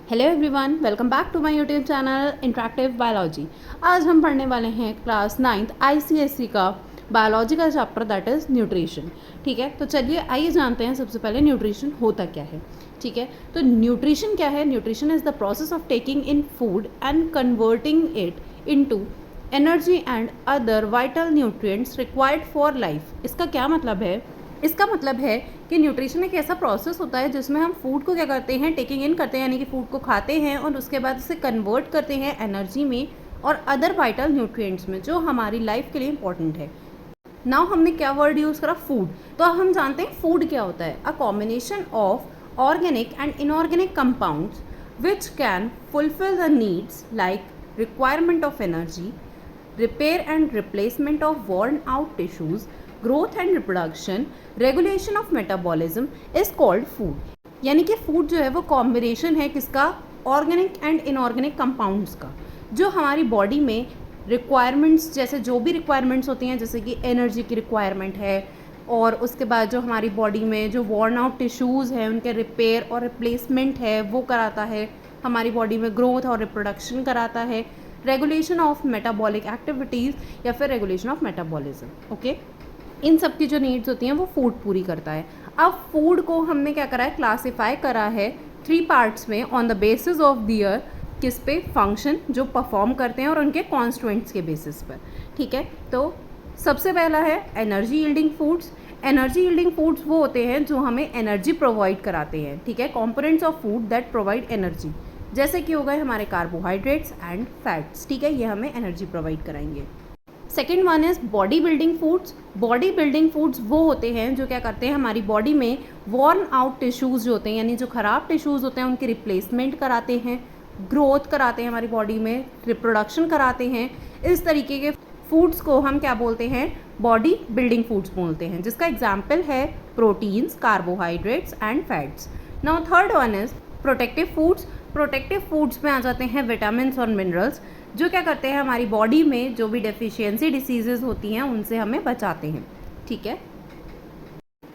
Hello everyone, welcome back to my YouTube channel interactive biology. आज हम पढ़ने वाले हैं क्लास 9th आईसीएसई का बायोलॉजी का चैप्टर दैट इज़ न्यूट्रिशन। ठीक है, तो चलिए आइए जानते हैं सबसे पहले न्यूट्रिशन होता क्या है। ठीक है, तो न्यूट्रिशन क्या है? Nutrition is the process of taking in food and converting it into energy and other vital nutrients required for life. इसका क्या मतलब है? इसका मतलब है कि न्यूट्रिशन एक ऐसा प्रोसेस होता है जिसमें हम फूड को क्या करते हैं, टेकिंग इन करते हैं, यानी कि फूड को खाते हैं और उसके बाद उसे कन्वर्ट करते हैं एनर्जी में और अदर वाइटल न्यूट्रिएंट्स में जो हमारी लाइफ के लिए इंपॉर्टेंट है। नाउ हमने क्या वर्ड यूज़ करा? फूड। तो अब हम जानते हैं फूड क्या होता है। A combination of organic and inorganic compounds which can fulfil the needs like requirement of energy, repair and replacement of worn out tissues, growth and reproduction, regulation of metabolism is called food। यानी कि food जो है वो combination है किसका? Organic and inorganic compounds का, जो हमारी बॉडी में रिक्वायरमेंट्स, जैसे जो भी रिक्वायरमेंट्स होती हैं, जैसे कि एनर्जी की रिक्वायरमेंट है और उसके बाद जो हमारी बॉडी में जो वॉर्न आउट टिश्यूज़ हैं उनके रिपेयर और रिप्लेसमेंट है वो कराता है, हमारी बॉडी में ग्रोथ और रिप्रोडक्शन कराता है, रेगुलेशन ऑफ मेटाबॉलिक एक्टिविटीज़ या फिर रेगुलेशन ऑफ मेटाबॉलिज्म। ओके, इन सब की जो नीड्स होती हैं वो फूड पूरी करता है। अब फूड को हमने क्या करा है? क्लासीफाई करा है 3 पार्ट्स में on the basis of their किस पे? फंक्शन, जो परफॉर्म करते हैं और उनके कॉन्स्टिट्यूएंट्स के बेसिस पर। ठीक है, तो सबसे पहला है energy yielding foods. Energy yielding foods वो होते हैं जो हमें एनर्जी प्रोवाइड कराते हैं। ठीक है, components of food that provide energy, जैसे कि हो गए हमारे कार्बोहाइड्रेट्स एंड फैट्स। ठीक है, ये हमें एनर्जी प्रोवाइड कराएंगे। Second one is body building foods. Body building foods वो होते हैं जो क्या करते हैं, हमारी बॉडी में वॉर्न आउट टिश्यूज़ जो होते हैं, यानी जो ख़राब टिश्यूज़ होते हैं उनकी रिप्लेसमेंट कराते हैं, ग्रोथ कराते हैं हमारी बॉडी में, रिप्रोडक्शन कराते हैं। इस तरीके के फूड्स को हम क्या बोलते हैं? बॉडी बिल्डिंग फूड्स बोलते हैं, जिसका एग्जाम्पल है proteins, carbohydrates and fats. Now third one is protective foods. Protective foods में आ जाते हैं विटामिन्स और मिनरल्स, जो क्या करते हैं, हमारी बॉडी में जो भी डेफिशिएंसी डिसीजेज होती हैं उनसे हमें बचाते हैं। ठीक है,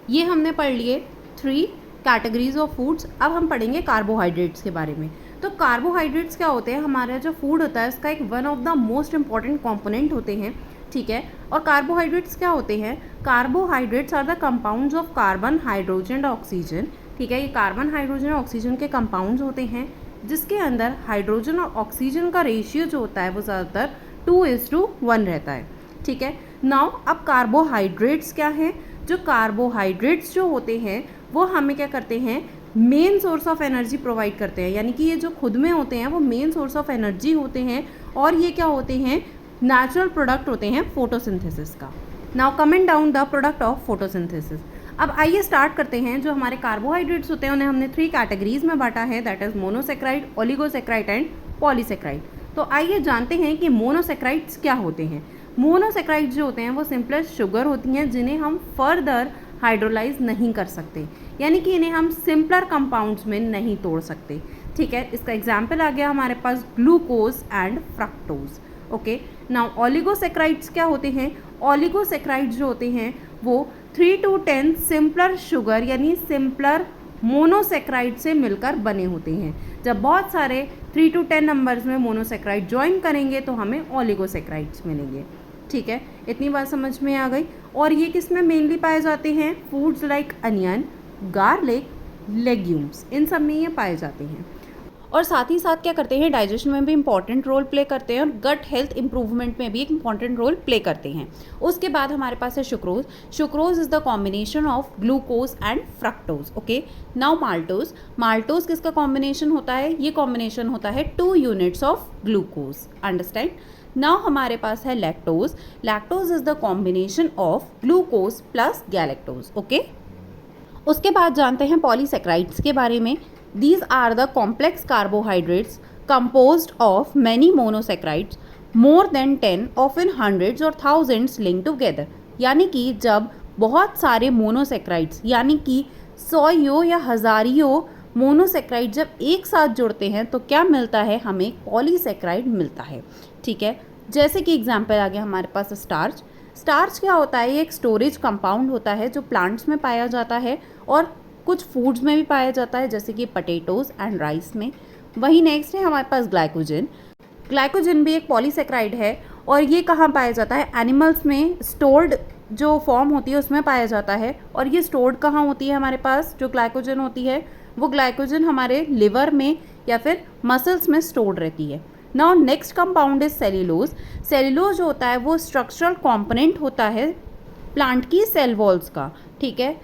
ये हमने पढ़ लिए 3 कैटेगरीज ऑफ फूड्स। अब हम पढ़ेंगे कार्बोहाइड्रेट्स के बारे में। तो कार्बोहाइड्रेट्स क्या होते हैं? हमारा जो फूड होता है उसका एक one of the most important component होते हैं। ठीक है, और कार्बोहाइड्रेट्स क्या होते हैं? Carbohydrates are the compounds of carbon, hydrogen, oxygen. ठीक है, ये कार्बन, हाइड्रोजन और ऑक्सीजन के कंपाउंड्स होते हैं जिसके अंदर हाइड्रोजन और ऑक्सीजन का रेशियो जो होता है वो ज़्यादातर 2:1 रहता है। ठीक है, नाउ अब कार्बोहाइड्रेट्स क्या हैं? जो कार्बोहाइड्रेट्स जो होते हैं वो हमें क्या करते हैं? Main source of energy provide करते हैं, यानी कि ये जो खुद में होते हैं वो मेन सोर्स ऑफ एनर्जी होते हैं और ये क्या होते हैं? नेचुरल प्रोडक्ट होते हैं फोटोसिंथेसिस का। Now coming down the product of photosynthesis. अब आइए स्टार्ट करते हैं। जो हमारे कार्बोहाइड्रेट्स होते हैं उन्हें हमने 3 कैटेगरीज में बांटा है, that is monosaccharide, oligosaccharide and polysaccharide. तो आइए जानते हैं कि मोनोसेक्राइड्स क्या होते हैं। मोनोसेक्राइड्स जो होते हैं वो सिंपलेस्ट शुगर होती हैं जिन्हें हम फर्दर हाइड्रोलाइज नहीं कर सकते, यानी कि इन्हें हम सिंपलर कंपाउंड्स में नहीं तोड़ सकते। ठीक है, इसका एग्जाम्पल आ गया हमारे पास glucose and fructose. Okay, now oligosaccharides क्या होते हैं? ओलिगोसेक्राइड्स जो होते हैं वो 3 to 10 सिंपलर शुगर यानी सिंपलर मोनोसेक्राइड से मिलकर बने होते हैं। जब बहुत सारे 3 to 10 नंबर्स में मोनोसेक्राइड ज्वाइन करेंगे तो हमें ओलिगोसेक्राइड्स मिलेंगे। ठीक है, इतनी बात समझ में आ गई। और ये किस में मेनली पाए जाते हैं? Foods like onion, garlic, legumes, इन सब में ये पाए जाते हैं। और साथ ही साथ क्या करते हैं? डाइजेशन में भी इंपॉर्टेंट रोल प्ले करते हैं और गट हेल्थ इंप्रूवमेंट में भी एक इंपॉर्टेंट रोल प्ले करते हैं। उसके बाद हमारे पास है sucrose. Sucrose is the combination of glucose and fructose. Okay, now maltose. Maltose किसका कॉम्बिनेशन होता है? ये कॉम्बिनेशन होता है 2 units of glucose. Understand? Now हमारे पास है lactose. Lactose is the combination of glucose plus galactose. Okay, उसके बाद जानते हैं पॉलीसेक्राइड्स के बारे में। These are the complex carbohydrates composed of many monosaccharides, more than 10, often hundreds or thousands linked together। यानी कि जब बहुत सारे मोनोसेक्राइड्स यानी कि 100 या हज़ारियों मोनोसेक्राइड जब एक साथ जुड़ते हैं तो क्या मिलता है? हमें पॉलीसेक्राइड मिलता है। ठीक है, जैसे कि एग्जाम्पल आ गया हमारे पास स्टार्च। स्टार्च क्या होता है? ये एक स्टोरेज कंपाउंड होता है जो प्लांट्स में पाया जाता है और कुछ फूड्स में भी पाया जाता है, जैसे कि पटेटोज़ एंड राइस में। वही नेक्स्ट है हमारे पास ग्लाइकोजन। ग्लाइकोजन भी एक पॉलीसेक्राइड है और ये कहाँ पाया जाता है, एनिमल्स में स्टोर्ड जो फॉर्म होती है उसमें पाया जाता है। और ये स्टोर्ड कहाँ होती है हमारे पास, जो ग्लाइकोजन होती है वो ग्लाइकोजन हमारे लिवर में या फिर मसल्स में स्टोर्ड रहती है। Now next compound is cellulose. Cellulose जो होता है वो स्ट्रक्चरल कॉम्पोनेंट होता है प्लांट की सेल वॉल्स का, ठीक है।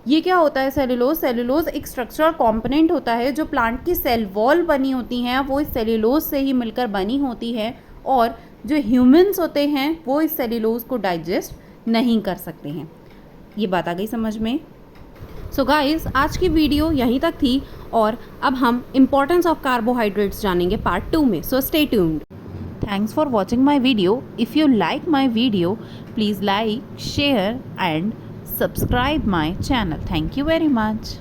ये क्या होता है सेल्यूलोज, सेल्यूलोज एक स्ट्रक्चरल कंपोनेंट होता है जो प्लांट की सेल वॉल बनी होती हैं वो इस सेल्यूलोज से ही मिलकर बनी होती है, और जो ह्यूमंस होते हैं वो इस सेल्यूलोज को डाइजेस्ट नहीं कर सकते हैं। ये बात आ गई समझ में। सो गाइस, आज की वीडियो यहीं तक थी और अब हम इम्पोर्टेंस ऑफ कार्बोहाइड्रेट्स जानेंगे पार्ट 2 में। So stay tuned. Thanks for watching my video. If you like my video, please like, share and subscribe my channel. Thank you very much.